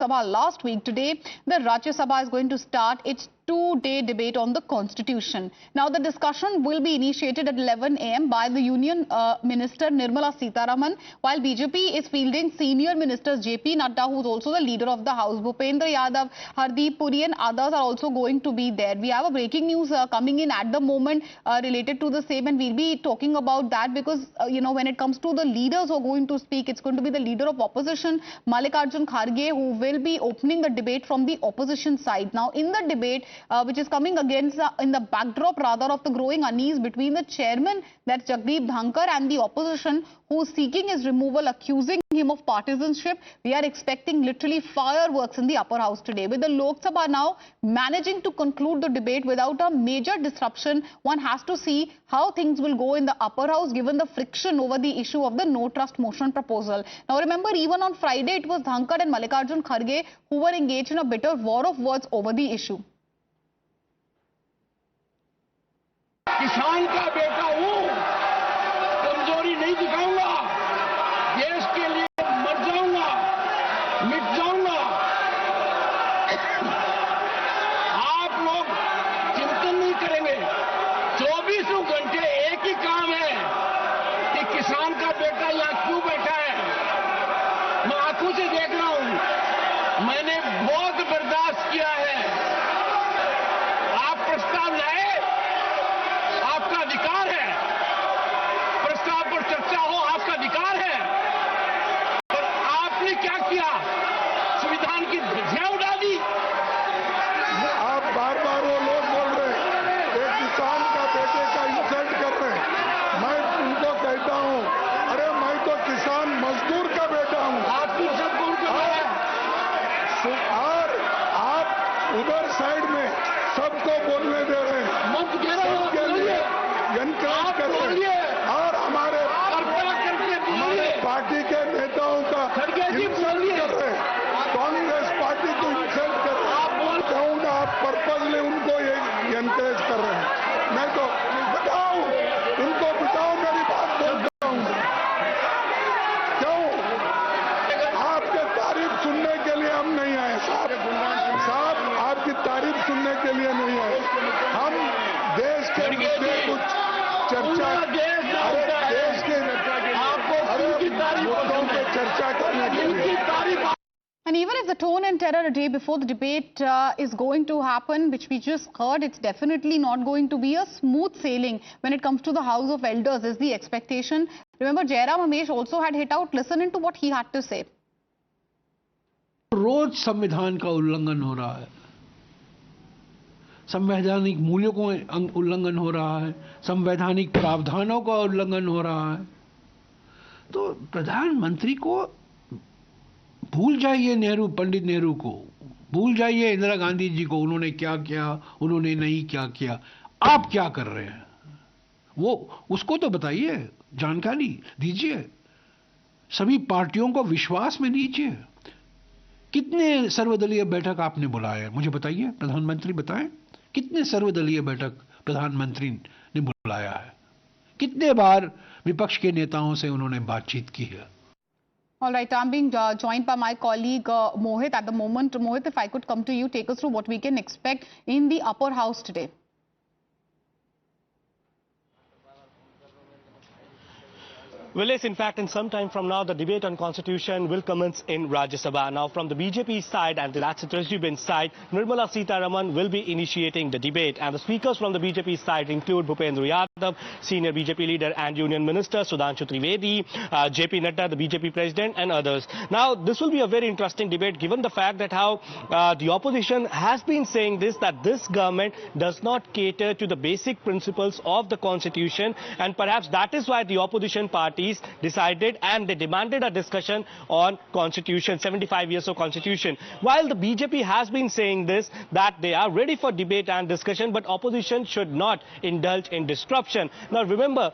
Sabha last week. Today, the Rajya Sabha is going to start its two-day debate on the Constitution. Now, the discussion will be initiated at 11 a.m. by the Union Minister Nirmala Sitharaman, while BJP is fielding senior ministers JP Nadda, who is also the leader of the House, Bhupendra Yadav, Hardeep Puri and others are also going to be there. We have a breaking news coming in at the moment related to the same, and we'll be talking about that because, when it comes to the leaders who are going to speak, it's going to be the leader of opposition, Mallikarjun Kharge, who will be opening the debate from the opposition side. Now, in the debate, which is coming against in the backdrop rather of the growing unease between the chairman, that's Jagdeep Dhankar, and the opposition who is seeking his removal, accusing him of partisanship. We are expecting literally fireworks in the upper house today. With the Lok Sabha now managing to conclude the debate without a major disruption, one has to see how things will go in the upper house given the friction over the issue of the no trust motion proposal. Now remember, even on Friday it was Dhankar and Mallikarjun Kharge who were engaged in a bitter war of words over the issue. किसान का बेटा हूं, कमजोरी नहीं दिखाऊंगा, देश के लिए मर जाऊंगा, मिट जाऊंगा। आप लोग चिंतन नहीं करेंगे। 24 घंटे एक ही काम है कि किसान का बेटा यहाँ क्यों बैठा है। मैं आंखों से देख रहा हूं, मैंने बहुत बर्दाश्त किया है। आप प्रस्ताव लाए, आपका अधिकार है, प्रस्ताव पर चर्चा हो आपका अधिकार है, और आपने क्या किया, संविधान की धज्जियां उड़ा दी। आप बार बार वो लोग बोल रहे हैं कि किसान का बेटे का इंसल्ट कर रहे हैं। मैं उनको कहता हूं, अरे मैं तो किसान मजदूर का बेटा हूं। आपकी सब कौन कर रहा है? और आप उधर साइड में सबको बोलने दे रहे हैं, मंच दे रहे हो, सबके लिए एनकरेज कर रहे हैं, और हमारे पार्टी के नेताओं का इंसल्ट कर रहे हैं, कांग्रेस पार्टी को इंसल्ट कर रहे हैं। कहूंगा आप पर्पजली उनको एनकरेज कर रहे हैं। मैं तो बताओ, उनको बताओ, मेरी बात बोलता हूं। क्यों? आपके तारीफ सुनने के लिए हम नहीं आए साहब, आपकी तारीफ सुनने के लिए नहीं आए। हम देश के मुद्दे कुछ चर्चा, देश के मुद्दों पे चर्चा करने के लिए। And even if the tone and tenor a day before the debate is going to happen, which we just heard, it's definitely not going to be a smooth sailing when it comes to the House of Elders, is the expectation. Remember, Jairam Ramesh also had hit out. Listen into what he had to say. रोज संविधान का उल्लंघन हो रहा है, संवैधानिक मूल्यों का उल्लंघन हो रहा है, संवैधानिक प्रावधानों का उल्लंघन हो रहा है। तो प्रधानमंत्री को भूल जाइए, पंडित नेहरू को भूल जाइए, इंदिरा गांधी जी को, उन्होंने क्या किया, उन्होंने नहीं क्या किया। आप क्या कर रहे हैं वो उसको तो बताइए, जानकारी दीजिए, सभी पार्टियों को विश्वास में लीजिए। कितने सर्वदलीय बैठक आपने बुलाए, मुझे बताइए, प्रधानमंत्री बताएं, कितने सर्वदलीय बैठक प्रधानमंत्री ने बुलाया है, कितने बार विपक्ष के नेताओं से उन्होंने बातचीत की है। All right, I'm being joined by my colleague Mohit at the moment. Mohit, if I could come to you, take us through what we can expect in the upper house today. Well, yes, in fact, in some time from now, the debate on Constitution will commence in Rajya Sabha. Now, from the BJP side and that's the Treasury bench side, Nirmala Sitharaman will be initiating the debate. And the speakers from the BJP side include Bhupendra Yadav, senior BJP leader and Union Minister, Sudhanshu Trivedi, JP Nadda, the BJP president, and others. Now, this will be a very interesting debate given the fact that how the opposition has been saying this, that this government does not cater to the basic principles of the Constitution. And perhaps that is why the opposition party decided and they demanded a discussion on Constitution, 75 years of Constitution. While the BJP has been saying this, that they are ready for debate and discussion, but opposition should not indulge in disruption. Now remember,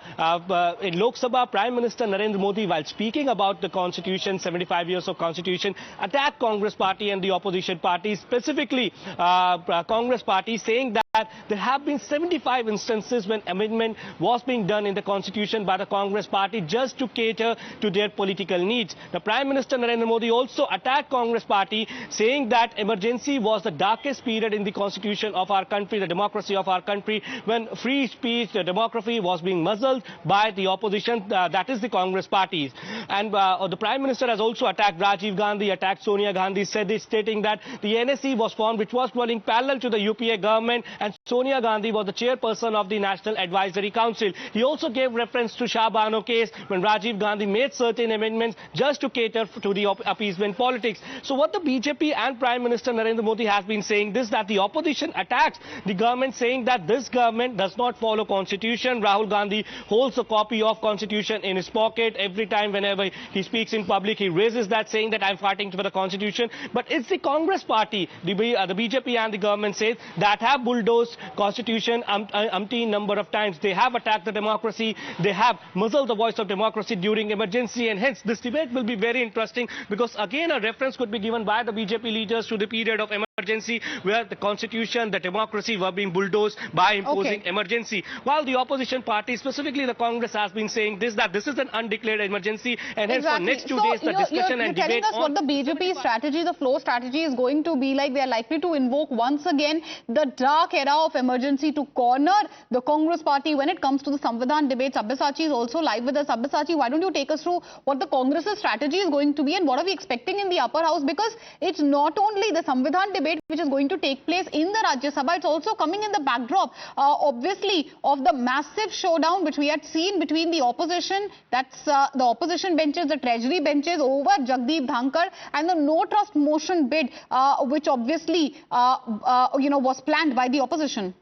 in Lok Sabha, Prime Minister Narendra Modi, while speaking about the Constitution, 75 years of Constitution, attacked Congress party and the opposition party, specifically Congress party, saying that there have been 75 instances when amendment was being done in the constitution by the Congress party just to cater to their political needs. The Prime Minister Narendra Modi also attacked Congress party, saying that emergency was the darkest period in the constitution of our country, the democracy of our country, when free speech, the democracy was being muzzled by the opposition, that is the Congress parties. And the Prime Minister has also attacked Rajiv Gandhi, attacked Sonia Gandhi, stating that the NSE was formed, which was running parallel to the UPA government, and Sonia Gandhi was the chairperson of the National Advisory Council. He also gave reference to Shah Bano case when Rajiv Gandhi made certain amendments just to cater to the appeasement politics. So what the BJP and Prime Minister Narendra Modi has been saying this, that the opposition attacks the government, saying that this government does not follow constitution. Rahul Gandhi holds a copy of constitution in his pocket. Every time whenever he speaks in public, he raises that, saying that I'm fighting for the constitution. But it's the Congress party, the BJP and the government says, that have bulldozed constitution umpteen number of times. They have attacked the democracy. They have muzzled the voice of democracy during emergency, and hence this debate will be very interesting, because again a reference could be given by the BJP leaders to the period of emergency where the constitution, the democracy were being bulldozed by imposing emergency. While the opposition party, specifically the Congress, has been saying this, that this is an undeclared emergency, and hence for next 2 days the discussion and debate us what the BJP strategy, the flow strategy is going to be like. They are likely to invoke once again the dark era of emergency to corner the Congress party when it comes to the Samvidhan debate. Sabyasachi is also live with us. Sabyasachi, why don't you take us through what the Congress's strategy is going to be and what are we expecting in the upper house? Because it's not only the Samvidhan debate which is going to take place in the Rajya Sabha, it's also coming in the backdrop, obviously, of the massive showdown which we had seen between the opposition, that's the opposition benches, the treasury benches over Jagdeep Dhankar, and the no trust motion bid, which obviously, was planned by the opposition.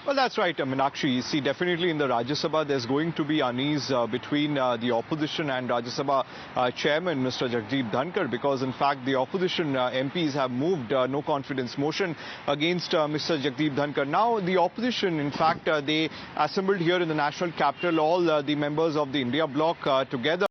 Well, that's right, Meenakshi. See, definitely in the Rajya Sabha, there's going to be unease between the opposition and Rajya Sabha chairman, Mr. Jagdeep Dhankar, because in fact the opposition MPs have moved no confidence motion against Mr. Jagdeep Dhankar. Now, the opposition, in fact, they assembled here in the national capital, all the members of the India bloc together.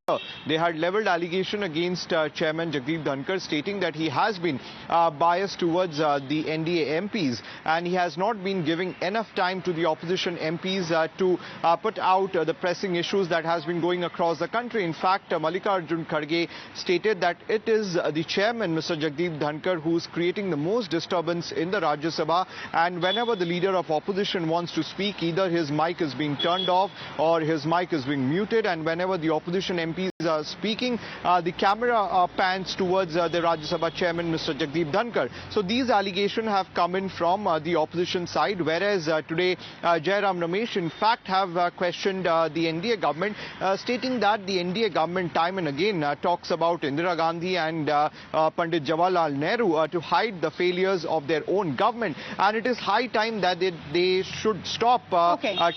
They had leveled allegation against Chairman Jagdeep Dhankar, stating that he has been biased towards the NDA MPs, and he has not been giving enough time to the opposition MPs to put out the pressing issues that has been going across the country. In fact, Mallikarjun Kharge stated that it is the chairman, Mr. Jagdeep Dhankar, who is creating the most disturbance in the Rajya Sabha, and whenever the leader of opposition wants to speak, either his mic is being turned off or his mic is being muted, and whenever the opposition MPs are speaking, the camera pans towards the Rajya Sabha chairman, Mr. Jagdeep Dhankar. So these allegations have come in from the opposition side, whereas today Jairam Ramesh in fact have questioned the NDA government, stating that the NDA government time and again talks about Indira Gandhi and Pandit Jawaharlal Nehru to hide the failures of their own government, and it is high time that they should stop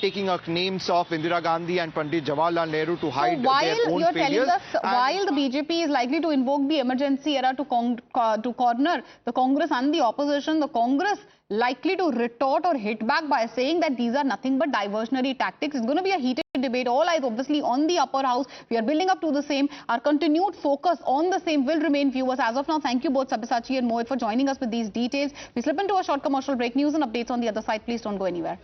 taking up names of Indira Gandhi and Pandit Jawaharlal Nehru to hide their own failures. While the BJP is likely to invoke the emergency era to corner the Congress and the opposition, the Congress likely to retort or hit back by saying that these are nothing but diversionary tactics. It's going to be a heated debate. All eyes obviously on the upper house. We are building up to the same. Our continued focus on the same will remain, viewers. As of now, thank you both Sabyasachi and Mohit for joining us with these details. We slip into a short commercial break. News and updates on the other side. Please don't go anywhere.